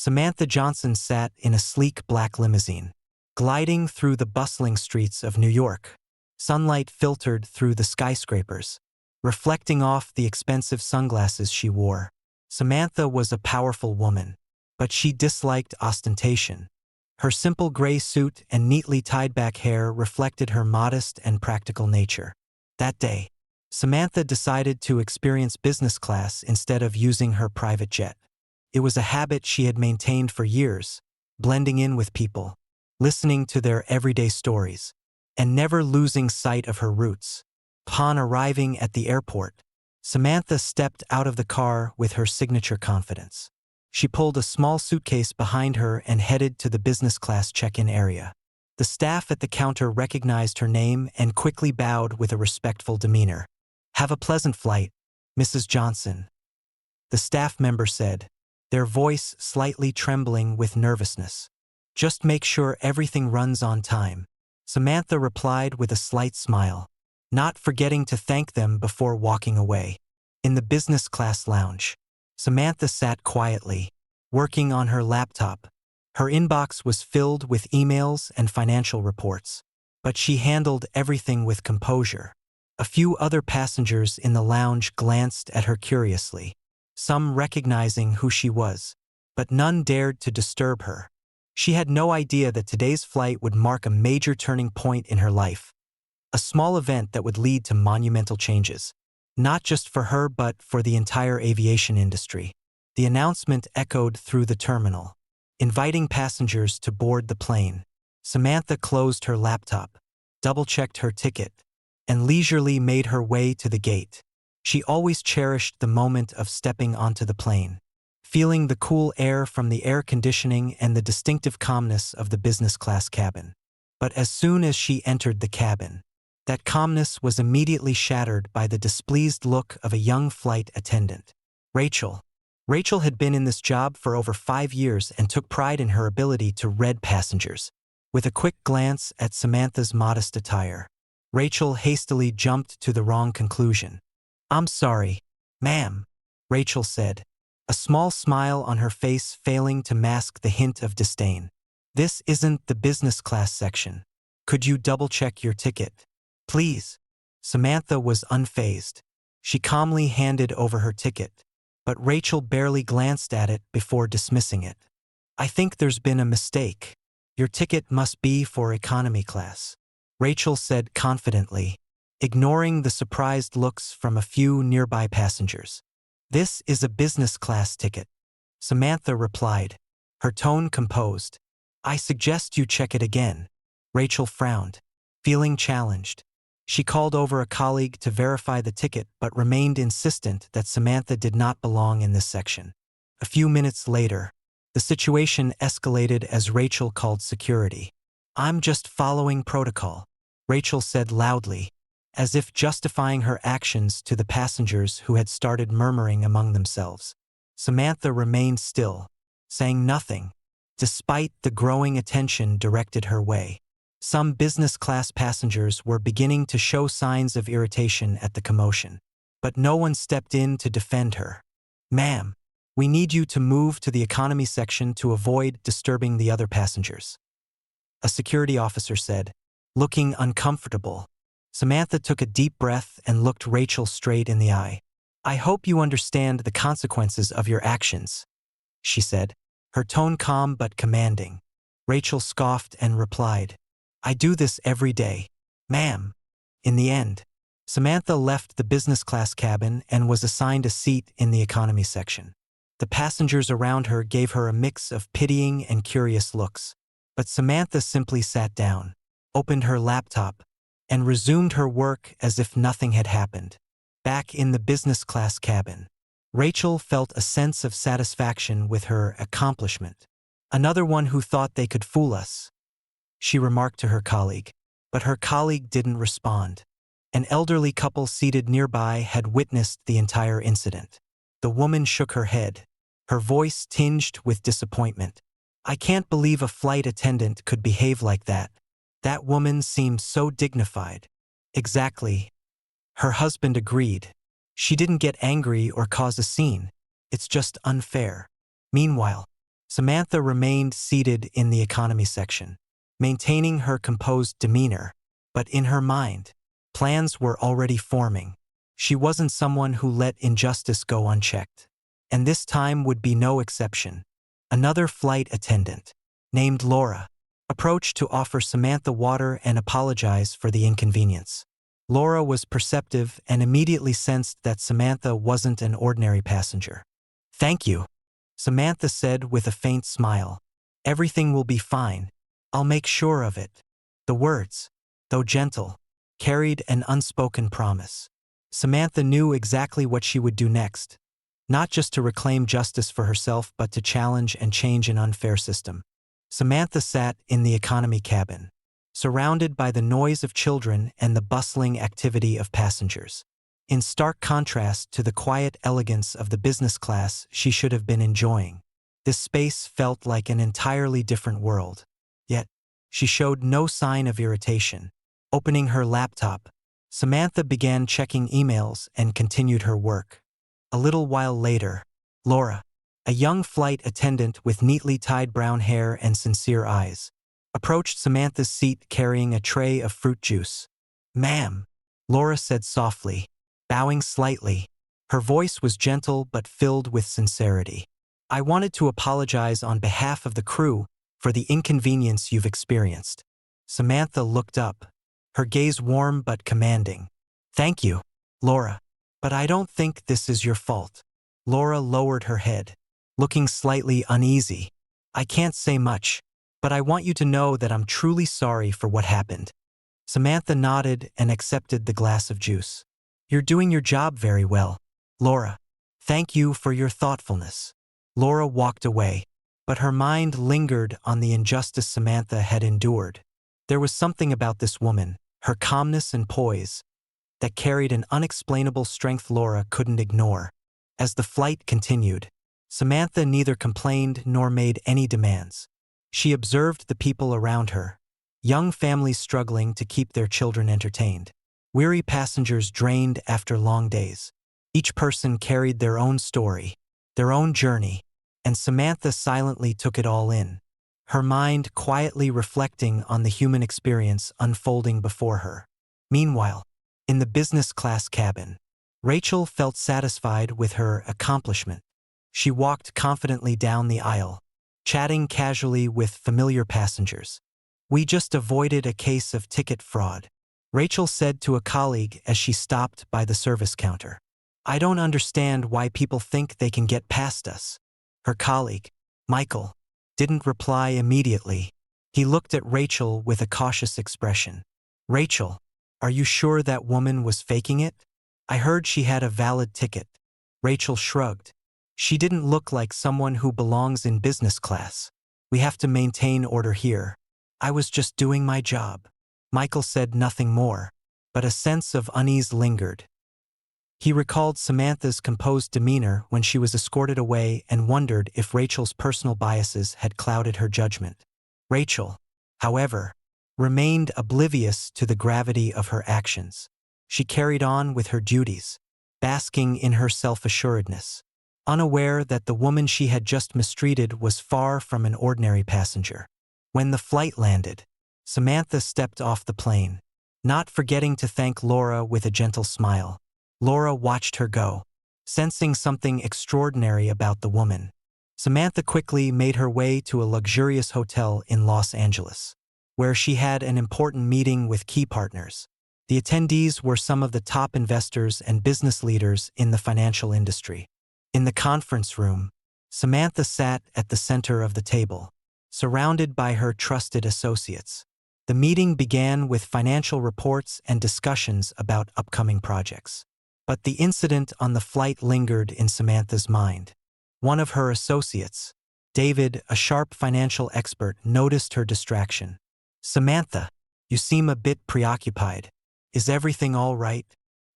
Samantha Johnson sat in a sleek black limousine, gliding through the bustling streets of New York. Sunlight filtered through the skyscrapers, reflecting off the expensive sunglasses she wore. Samantha was a powerful woman, but she disliked ostentation. Her simple gray suit and neatly tied-back hair reflected her modest and practical nature. That day, Samantha decided to experience business class instead of using her private jet. It was a habit she had maintained for years, blending in with people, listening to their everyday stories, and never losing sight of her roots. Upon arriving at the airport, Samantha stepped out of the car with her signature confidence. She pulled a small suitcase behind her and headed to the business class check-in area. The staff at the counter recognized her name and quickly bowed with a respectful demeanor. "Have a pleasant flight, Mrs. Johnson," the staff member said, their voice slightly trembling with nervousness. "Just make sure everything runs on time," Samantha replied with a slight smile, not forgetting to thank them before walking away. In the business class lounge, Samantha sat quietly, working on her laptop. Her inbox was filled with emails and financial reports, but she handled everything with composure. A few other passengers in the lounge glanced at her curiously, some recognizing who she was, but none dared to disturb her. She had no idea that today's flight would mark a major turning point in her life, a small event that would lead to monumental changes, not just for her but for the entire aviation industry. The announcement echoed through the terminal, inviting passengers to board the plane. Samantha closed her laptop, double-checked her ticket, and leisurely made her way to the gate. She always cherished the moment of stepping onto the plane, feeling the cool air from the air conditioning and the distinctive calmness of the business class cabin. But as soon as she entered the cabin, that calmness was immediately shattered by the displeased look of a young flight attendant. Rachel. Rachel had been in this job for over 5 years and took pride in her ability to read passengers. With a quick glance at Samantha's modest attire, Rachel hastily jumped to the wrong conclusion. "I'm sorry, ma'am," Rachel said, a small smile on her face failing to mask the hint of disdain. "This isn't the business class section. Could you double-check your ticket, please?" Samantha was unfazed. She calmly handed over her ticket, but Rachel barely glanced at it before dismissing it. "I think there's been a mistake. Your ticket must be for economy class," Rachel said confidently, ignoring the surprised looks from a few nearby passengers. "This is a business class ticket," Samantha replied, her tone composed. "I suggest you check it again." Rachel frowned, feeling challenged. She called over a colleague to verify the ticket but remained insistent that Samantha did not belong in this section. A few minutes later, the situation escalated as Rachel called security. "I'm just following protocol," Rachel said loudly, as if justifying her actions to the passengers who had started murmuring among themselves. Samantha remained still, saying nothing, despite the growing attention directed her way. Some business class passengers were beginning to show signs of irritation at the commotion, but no one stepped in to defend her. "Ma'am, we need you to move to the economy section to avoid disturbing the other passengers," a security officer said, looking uncomfortable. Samantha took a deep breath and looked Rachel straight in the eye. "I hope you understand the consequences of your actions," she said, her tone calm but commanding. Rachel scoffed and replied, "I do this every day, ma'am." In the end, Samantha left the business class cabin and was assigned a seat in the economy section. The passengers around her gave her a mix of pitying and curious looks, but Samantha simply sat down, opened her laptop, and resumed her work as if nothing had happened. Back in the business class cabin, Rachel felt a sense of satisfaction with her accomplishment. "Another one who thought they could fool us," she remarked to her colleague, but her colleague didn't respond. An elderly couple seated nearby had witnessed the entire incident. The woman shook her head, her voice tinged with disappointment. "I can't believe a flight attendant could behave like that. That woman seemed so dignified." "Exactly," her husband agreed. "She didn't get angry or cause a scene. It's just unfair." Meanwhile, Samantha remained seated in the economy section, maintaining her composed demeanor, but in her mind, plans were already forming. She wasn't someone who let injustice go unchecked. And this time would be no exception. Another flight attendant, named Laura, approached to offer Samantha water and apologize for the inconvenience. Laura was perceptive and immediately sensed that Samantha wasn't an ordinary passenger. "Thank you," Samantha said with a faint smile. "Everything will be fine. I'll make sure of it." The words, though gentle, carried an unspoken promise. Samantha knew exactly what she would do next, not just to reclaim justice for herself but to challenge and change an unfair system. Samantha sat in the economy cabin, surrounded by the noise of children and the bustling activity of passengers. In stark contrast to the quiet elegance of the business class she should have been enjoying, this space felt like an entirely different world. Yet, she showed no sign of irritation. Opening her laptop, Samantha began checking emails and continued her work. A little while later, Laura, a young flight attendant with neatly tied brown hair and sincere eyes, approached Samantha's seat carrying a tray of fruit juice. "Ma'am," Laura said softly, bowing slightly. Her voice was gentle but filled with sincerity. "I wanted to apologize on behalf of the crew for the inconvenience you've experienced." Samantha looked up, her gaze warm but commanding. "Thank you, Laura, but I don't think this is your fault." Laura lowered her head, looking slightly uneasy. "I can't say much, but I want you to know that I'm truly sorry for what happened." Samantha nodded and accepted the glass of juice. "You're doing your job very well, Laura. Thank you for your thoughtfulness." Laura walked away, but her mind lingered on the injustice Samantha had endured. There was something about this woman, her calmness and poise, that carried an unexplainable strength Laura couldn't ignore. As the flight continued, Samantha neither complained nor made any demands. She observed the people around her, young families struggling to keep their children entertained, weary passengers drained after long days. Each person carried their own story, their own journey, and Samantha silently took it all in, her mind quietly reflecting on the human experience unfolding before her. Meanwhile, in the business class cabin, Rachel felt satisfied with her accomplishment. She walked confidently down the aisle, chatting casually with familiar passengers. "We just avoided a case of ticket fraud," Rachel said to a colleague as she stopped by the service counter. "I don't understand why people think they can get past us." Her colleague, Michael, didn't reply immediately. He looked at Rachel with a cautious expression. "Rachel, are you sure that woman was faking it? I heard she had a valid ticket." Rachel shrugged. "She didn't look like someone who belongs in business class. We have to maintain order here. I was just doing my job." Michael said nothing more, but a sense of unease lingered. He recalled Samantha's composed demeanor when she was escorted away and wondered if Rachel's personal biases had clouded her judgment. Rachel, however, remained oblivious to the gravity of her actions. She carried on with her duties, basking in her self-assuredness, unaware that the woman she had just mistreated was far from an ordinary passenger. When the flight landed, Samantha stepped off the plane, not forgetting to thank Laura with a gentle smile. Laura watched her go, sensing something extraordinary about the woman. Samantha quickly made her way to a luxurious hotel in Los Angeles, where she had an important meeting with key partners. The attendees were some of the top investors and business leaders in the financial industry. In the conference room, Samantha sat at the center of the table, surrounded by her trusted associates. The meeting began with financial reports and discussions about upcoming projects. But the incident on the flight lingered in Samantha's mind. One of her associates, David, a sharp financial expert, noticed her distraction. "Samantha, you seem a bit preoccupied. Is everything all right?"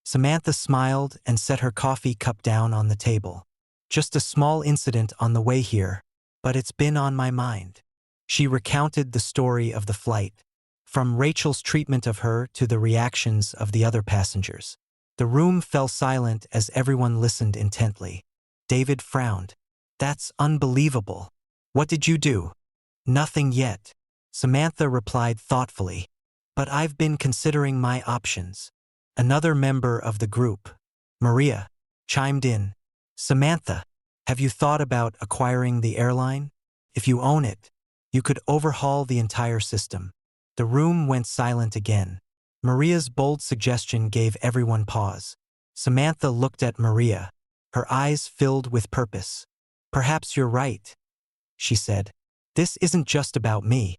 Samantha smiled and set her coffee cup down on the table. "Just a small incident on the way here, but it's been on my mind." She recounted the story of the flight, from Rachel's treatment of her to the reactions of the other passengers. The room fell silent as everyone listened intently. David frowned. "That's unbelievable. What did you do? Nothing yet, Samantha replied thoughtfully. But I've been considering my options. Another member of the group, Maria, chimed in. Samantha, have you thought about acquiring the airline? If you own it, you could overhaul the entire system. The room went silent again. Maria's bold suggestion gave everyone pause. Samantha looked at Maria, her eyes filled with purpose. Perhaps you're right, she said. This isn't just about me.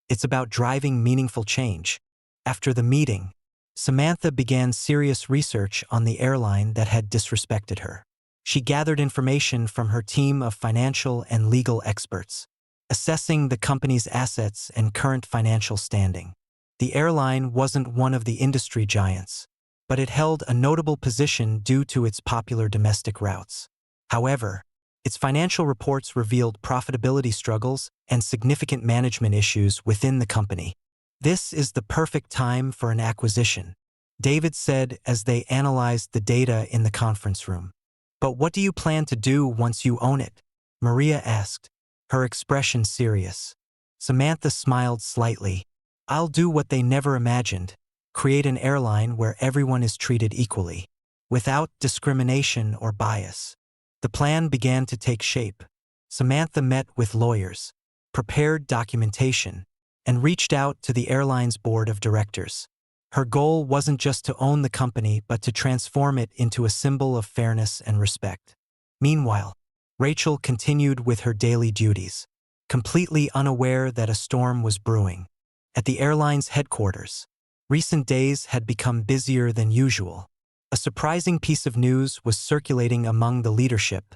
It's about driving meaningful change. After the meeting, Samantha began serious research on the airline that had disrespected her. She gathered information from her team of financial and legal experts, assessing the company's assets and current financial standing. The airline wasn't one of the industry giants, but it held a notable position due to its popular domestic routes. However, its financial reports revealed profitability struggles and significant management issues within the company. This is the perfect time for an acquisition, David said as they analyzed the data in the conference room. But what do you plan to do once you own it? Maria asked, her expression serious. Samantha smiled slightly. I'll do what they never imagined, create an airline where everyone is treated equally, without discrimination or bias. The plan began to take shape. Samantha met with lawyers, prepared documentation, and reached out to the airline's board of directors. Her goal wasn't just to own the company but to transform it into a symbol of fairness and respect. Meanwhile, Rachel continued with her daily duties, completely unaware that a storm was brewing. At the airline's headquarters, recent days had become busier than usual. A surprising piece of news was circulating among the leadership.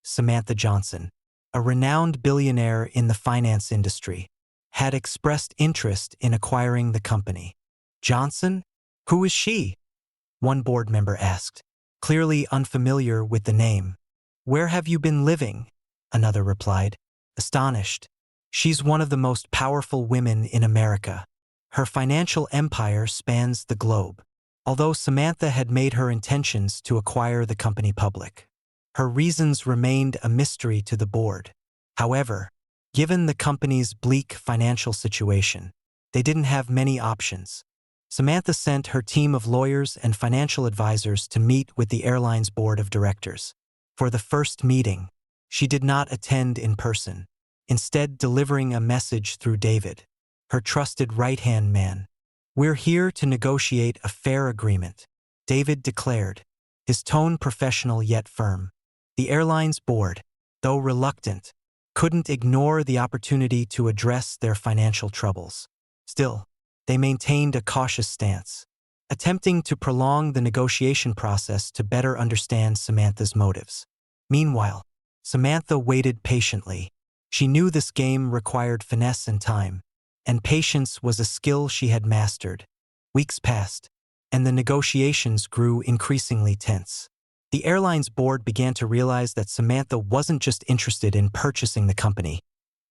Samantha Johnson, a renowned billionaire in the finance industry, had expressed interest in acquiring the company. Johnson? Who is she? One board member asked, clearly unfamiliar with the name. Where have you been living? Another replied, astonished. She's one of the most powerful women in America. Her financial empire spans the globe. Although Samantha had made her intentions to acquire the company public, her reasons remained a mystery to the board. However, given the company's bleak financial situation, they didn't have many options. Samantha sent her team of lawyers and financial advisors to meet with the airline's board of directors. For the first meeting, she did not attend in person, instead delivering a message through David, her trusted right-hand man. We're here to negotiate a fair agreement, David declared, his tone professional yet firm. The airline's board, though reluctant, couldn't ignore the opportunity to address their financial troubles. Still, they maintained a cautious stance, attempting to prolong the negotiation process to better understand Samantha's motives. Meanwhile, Samantha waited patiently. She knew this game required finesse and time, and patience was a skill she had mastered. Weeks passed, and the negotiations grew increasingly tense. The airline's board began to realize that Samantha wasn't just interested in purchasing the company.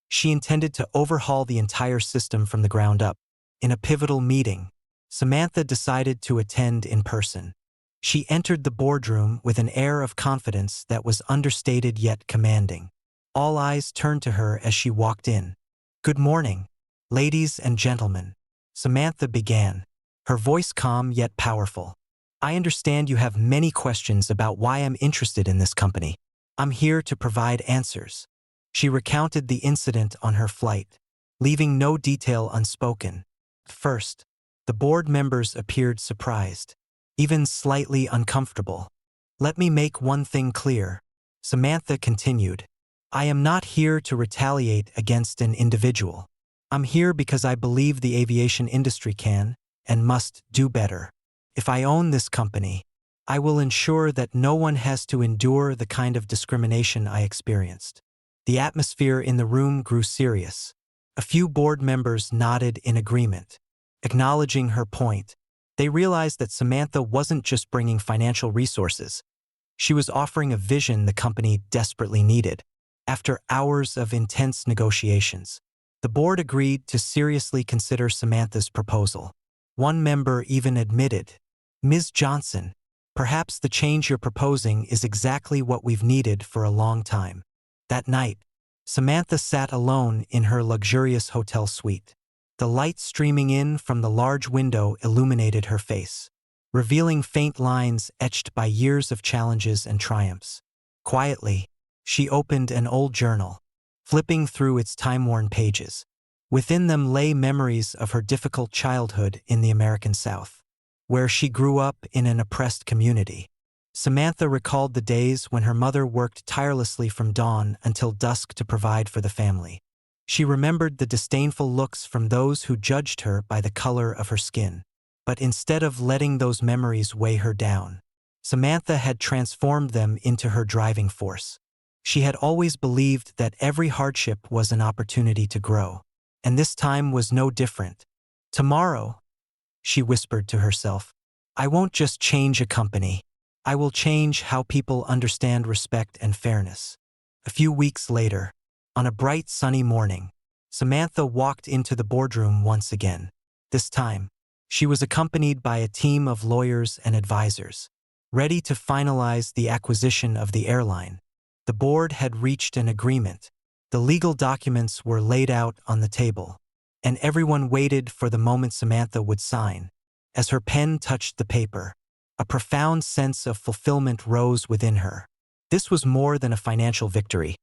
She intended to overhaul the entire system from the ground up. In a pivotal meeting, Samantha decided to attend in person. She entered the boardroom with an air of confidence that was understated yet commanding. All eyes turned to her as she walked in. Good morning, ladies and gentlemen, Samantha began, her voice calm yet powerful. I understand you have many questions about why I'm interested in this company. I'm here to provide answers. She recounted the incident on her flight, leaving no detail unspoken. First, the board members appeared surprised, even slightly uncomfortable. Let me make one thing clear, Samantha continued. I am not here to retaliate against an individual. I'm here because I believe the aviation industry can and must do better. If I own this company, I will ensure that no one has to endure the kind of discrimination I experienced. The atmosphere in the room grew serious. A few board members nodded in agreement, acknowledging her point. They realized that Samantha wasn't just bringing financial resources. She was offering a vision the company desperately needed. After hours of intense negotiations, the board agreed to seriously consider Samantha's proposal. One member even admitted, Ms. Johnson, perhaps the change you're proposing is exactly what we've needed for a long time. That night, Samantha sat alone in her luxurious hotel suite. The light streaming in from the large window illuminated her face, revealing faint lines etched by years of challenges and triumphs. Quietly, she opened an old journal, flipping through its time-worn pages. Within them lay memories of her difficult childhood in the American South, where she grew up in an oppressed community. Samantha recalled the days when her mother worked tirelessly from dawn until dusk to provide for the family. She remembered the disdainful looks from those who judged her by the color of her skin. But instead of letting those memories weigh her down, Samantha had transformed them into her driving force. She had always believed that every hardship was an opportunity to grow, and this time was no different. Tomorrow, she whispered to herself, I won't just change a company. I will change how people understand respect and fairness. A few weeks later, on a bright sunny morning, Samantha walked into the boardroom once again. This time, she was accompanied by a team of lawyers and advisors, ready to finalize the acquisition of the airline. The board had reached an agreement. The legal documents were laid out on the table, and everyone waited for the moment Samantha would sign. As her pen touched the paper, a profound sense of fulfillment rose within her. This was more than a financial victory.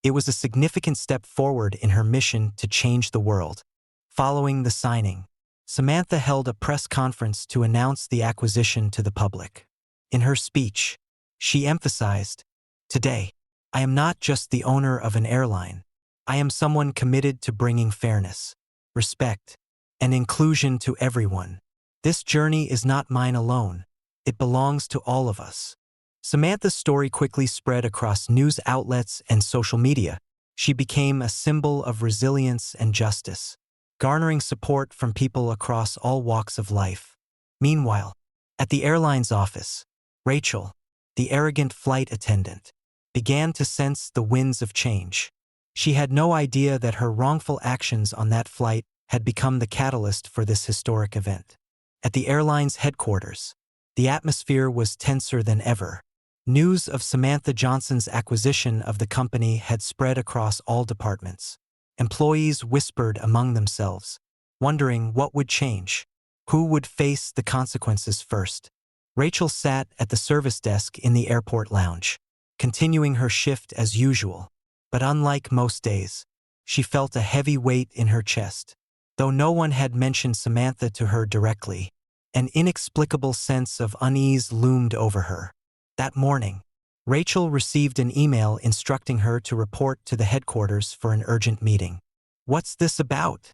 It was a significant step forward in her mission to change the world. Following the signing, Samantha held a press conference to announce the acquisition to the public. In her speech, she emphasized, Today, I am not just the owner of an airline. I am someone committed to bringing fairness, respect, and inclusion to everyone. This journey is not mine alone. It belongs to all of us. Samantha's story quickly spread across news outlets and social media. She became a symbol of resilience and justice, garnering support from people across all walks of life. Meanwhile, at the airline's office, Rachel, the arrogant flight attendant, began to sense the winds of change. She had no idea that her wrongful actions on that flight had become the catalyst for this historic event. At the airline's headquarters, the atmosphere was tenser than ever. News of Samantha Johnson's acquisition of the company had spread across all departments. Employees whispered among themselves, wondering what would change, who would face the consequences first. Rachel sat at the service desk in the airport lounge, continuing her shift as usual. But unlike most days, she felt a heavy weight in her chest. Though no one had mentioned Samantha to her directly, an inexplicable sense of unease loomed over her. That morning, Rachel received an email instructing her to report to the headquarters for an urgent meeting. What's this about?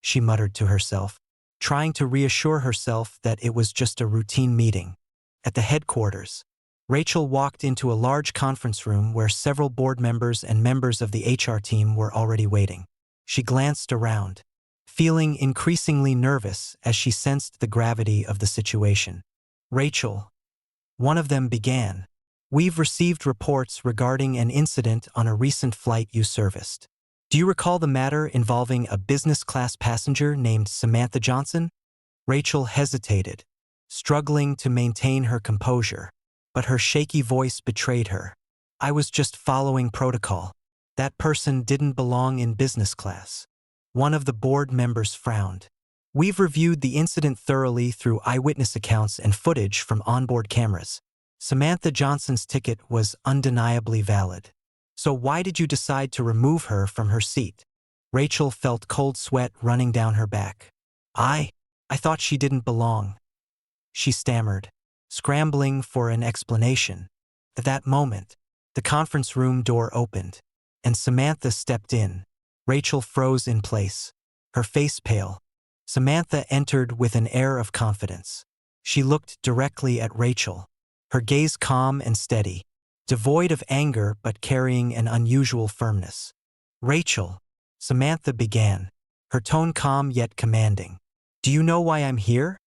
She muttered to herself, trying to reassure herself that it was just a routine meeting. At the headquarters, Rachel walked into a large conference room where several board members and members of the HR team were already waiting. She glanced around, feeling increasingly nervous as she sensed the gravity of the situation. Rachel, one of them began, we've received reports regarding an incident on a recent flight you serviced. Do you recall the matter involving a business-class passenger named Samantha Johnson? Rachel hesitated, struggling to maintain her composure, but her shaky voice betrayed her. I was just following protocol. That person didn't belong in business class. One of the board members frowned. We've reviewed the incident thoroughly through eyewitness accounts and footage from onboard cameras. Samantha Johnson's ticket was undeniably valid. So why did you decide to remove her from her seat? Rachel felt cold sweat running down her back. I thought she didn't belong. She stammered, scrambling for an explanation. At that moment, the conference room door opened, and Samantha stepped in. Rachel froze in place, her face pale. Samantha entered with an air of confidence. She looked directly at Rachel, her gaze calm and steady, devoid of anger but carrying an unusual firmness. Rachel, Samantha began, her tone calm yet commanding. Do you know why I'm here?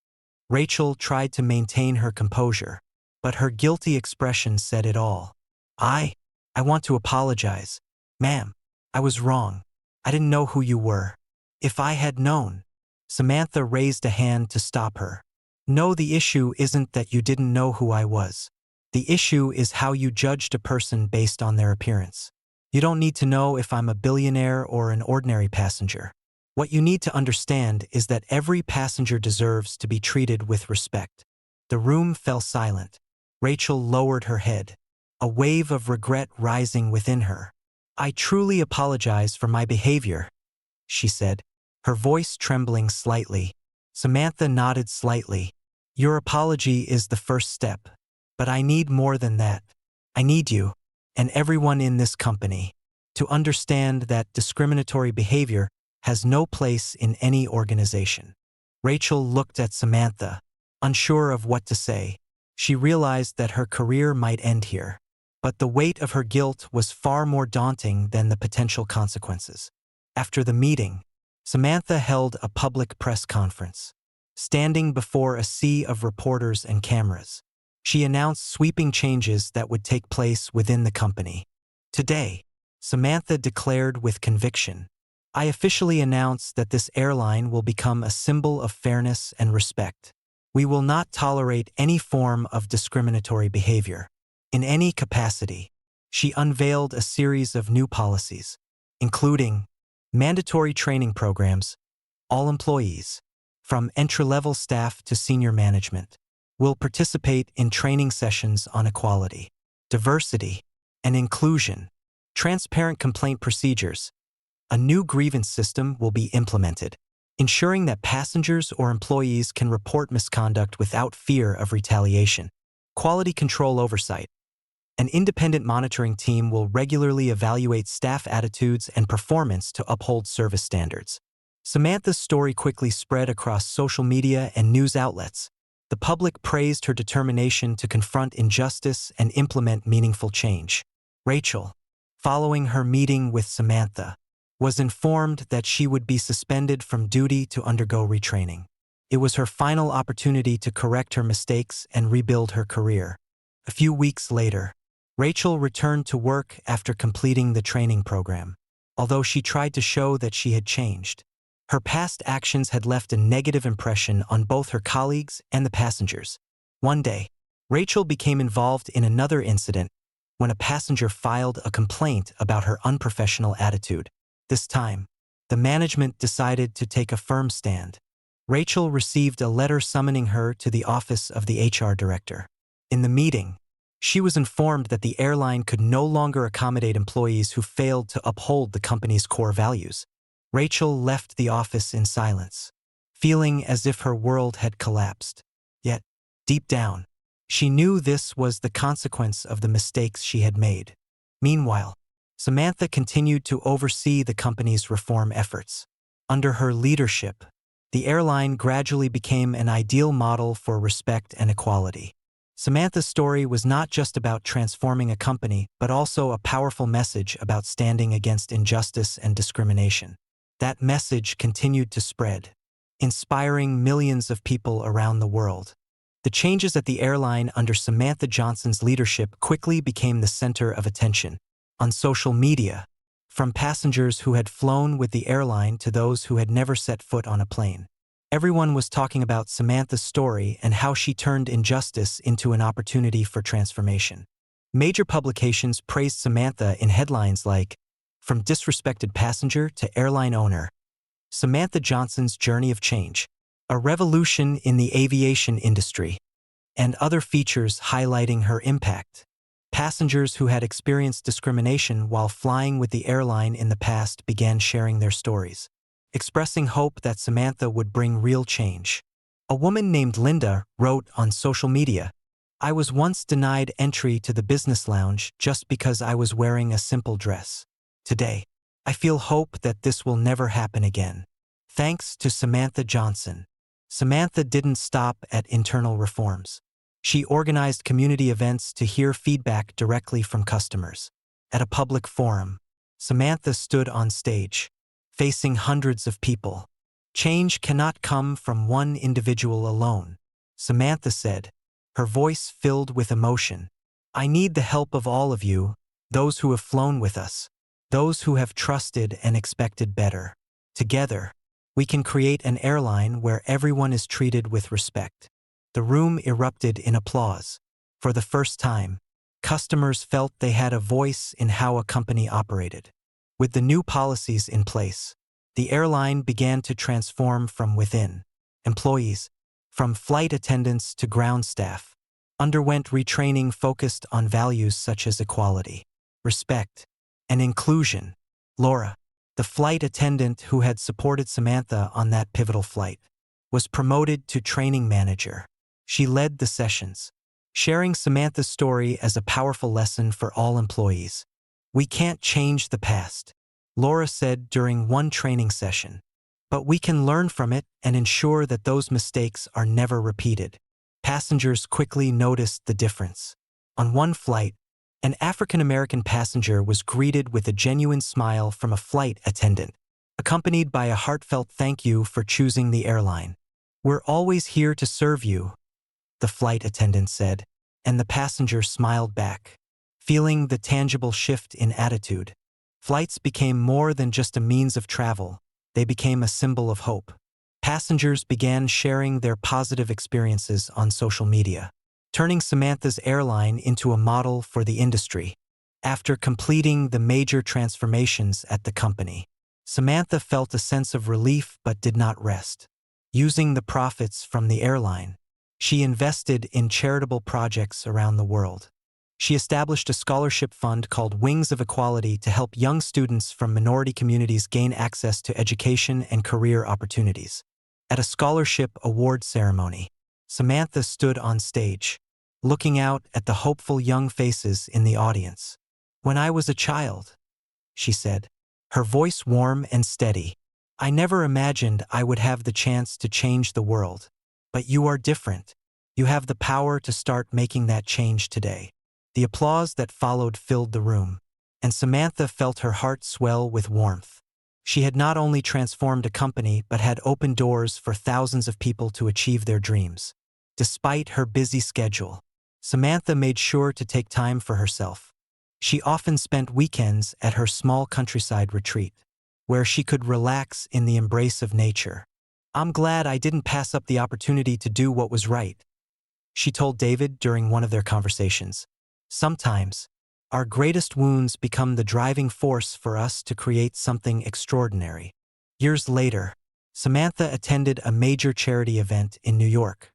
Rachel tried to maintain her composure, but her guilty expression said it all. I want to apologize. Ma'am, I was wrong. I didn't know who you were. If I had known. Samantha raised a hand to stop her. No, the issue isn't that you didn't know who I was. The issue is how you judged a person based on their appearance. You don't need to know if I'm a billionaire or an ordinary passenger. What you need to understand is that every passenger deserves to be treated with respect." The room fell silent. Rachel lowered her head, a wave of regret rising within her. "I truly apologize for my behavior," she said, her voice trembling slightly. Samantha nodded slightly. "Your apology is the first step. But I need more than that. I need you, and everyone in this company, to understand that discriminatory behavior has no place in any organization." Rachel looked at Samantha, unsure of what to say. She realized that her career might end here. But the weight of her guilt was far more daunting than the potential consequences. After the meeting, Samantha held a public press conference. Standing before a sea of reporters and cameras, she announced sweeping changes that would take place within the company. "Today," Samantha declared with conviction, "I officially announce that this airline will become a symbol of fairness and respect. We will not tolerate any form of discriminatory behavior, in any capacity." She unveiled a series of new policies, including mandatory training programs. All employees, from entry-level staff to senior management, will participate in training sessions on equality, diversity, and inclusion. Transparent complaint procedures. A new grievance system will be implemented, ensuring that passengers or employees can report misconduct without fear of retaliation. Quality control oversight. An independent monitoring team will regularly evaluate staff attitudes and performance to uphold service standards. Samantha's story quickly spread across social media and news outlets. The public praised her determination to confront injustice and implement meaningful change. Rachel, following her meeting with Samantha, was informed that she would be suspended from duty to undergo retraining. It was her final opportunity to correct her mistakes and rebuild her career. A few weeks later, Rachel returned to work after completing the training program. Although she tried to show that she had changed, her past actions had left a negative impression on both her colleagues and the passengers. One day, Rachel became involved in another incident when a passenger filed a complaint about her unprofessional attitude. This time, the management decided to take a firm stand. Rachel received a letter summoning her to the office of the HR director. In the meeting, she was informed that the airline could no longer accommodate employees who failed to uphold the company's core values. Rachel left the office in silence, feeling as if her world had collapsed. Yet, deep down, she knew this was the consequence of the mistakes she had made. Meanwhile, Samantha continued to oversee the company's reform efforts. Under her leadership, the airline gradually became an ideal model for respect and equality. Samantha's story was not just about transforming a company, but also a powerful message about standing against injustice and discrimination. That message continued to spread, inspiring millions of people around the world. The changes at the airline under Samantha Johnson's leadership quickly became the center of attention. On social media, from passengers who had flown with the airline to those who had never set foot on a plane, everyone was talking about Samantha's story and how she turned injustice into an opportunity for transformation. Major publications praised Samantha in headlines like, "From disrespected passenger to airline owner, Samantha Johnson's journey of change, a revolution in the aviation industry," and other features highlighting her impact. Passengers who had experienced discrimination while flying with the airline in the past began sharing their stories, expressing hope that Samantha would bring real change. A woman named Linda wrote on social media, "I was once denied entry to the business lounge just because I was wearing a simple dress. Today, I feel hope that this will never happen again. Thanks to Samantha Johnson." Samantha didn't stop at internal reforms. She organized community events to hear feedback directly from customers. At a public forum, Samantha stood on stage, facing hundreds of people. "Change cannot come from one individual alone," Samantha said, her voice filled with emotion. "I need the help of all of you, those who have flown with us, those who have trusted and expected better. Together, we can create an airline where everyone is treated with respect." The room erupted in applause. For the first time, Customers felt they had a voice in how a company operated. With the new policies in place, the airline began to transform from within. Employees, from flight attendants to ground staff, underwent retraining focused on values such as equality, respect, and inclusion. Laura, the flight attendant who had supported Samantha on that pivotal flight, was promoted to training manager. She led the sessions, sharing Samantha's story as a powerful lesson for all employees. "We can't change the past," Laura said during one training session, "but we can learn from it and ensure that those mistakes are never repeated." Passengers quickly noticed the difference. On one flight, an African-American passenger was greeted with a genuine smile from a flight attendant, accompanied by a heartfelt "Thank you for choosing the airline. We're always here to serve you," the flight attendant said, and the passenger smiled back. Feeling the tangible shift in attitude, flights became more than just a means of travel. They became a symbol of hope. Passengers began sharing their positive experiences on social media, turning Samantha's airline into a model for the industry. After completing the major transformations at the company, Samantha felt a sense of relief but did not rest. Using the profits from the airline, she invested in charitable projects around the world. She established a scholarship fund called Wings of Equality to help young students from minority communities gain access to education and career opportunities. At a scholarship award ceremony, Samantha stood on stage, looking out at the hopeful young faces in the audience. "When I was a child," she said, her voice warm and steady, "I never imagined I would have the chance to change the world. But you are different. You have the power to start making that change today." The applause that followed filled the room, and Samantha felt her heart swell with warmth. She had not only transformed a company but had opened doors for thousands of people to achieve their dreams. Despite her busy schedule, Samantha made sure to take time for herself. She often spent weekends at her small countryside retreat, where she could relax in the embrace of nature. "I'm glad I didn't pass up the opportunity to do what was right," she told David during one of their conversations. "Sometimes, our greatest wounds become the driving force for us to create something extraordinary." Years later, Samantha attended a major charity event in New York.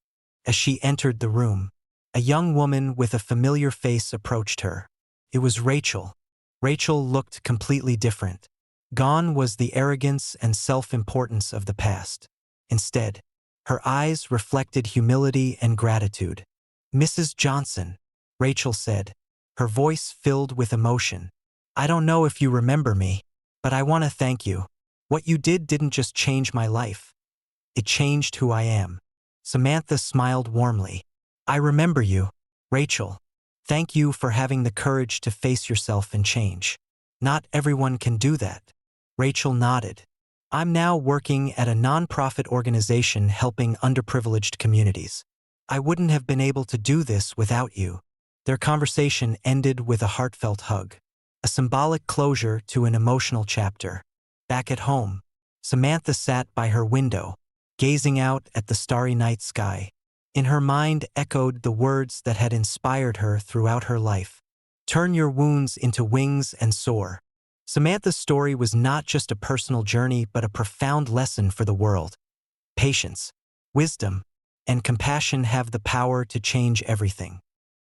As she entered the room, a young woman with a familiar face approached her. It was Rachel. Rachel looked completely different. Gone was the arrogance and self-importance of the past. Instead, her eyes reflected humility and gratitude. "Mrs. Johnson," Rachel said, her voice filled with emotion, "I don't know if you remember me, but I want to thank you. What you didn't just change my life. It changed who I am." Samantha smiled warmly. "I remember you, Rachel. Thank you for having the courage to face yourself and change. Not everyone can do that." Rachel nodded. "I'm now working at a nonprofit organization helping underprivileged communities. I wouldn't have been able to do this without you." Their conversation ended with a heartfelt hug, a symbolic closure to an emotional chapter. Back at home, Samantha sat by her window, gazing out at the starry night sky. In her mind echoed the words that had inspired her throughout her life. "Turn your wounds into wings and soar." Samantha's story was not just a personal journey but a profound lesson for the world. Patience, wisdom, and compassion have the power to change everything.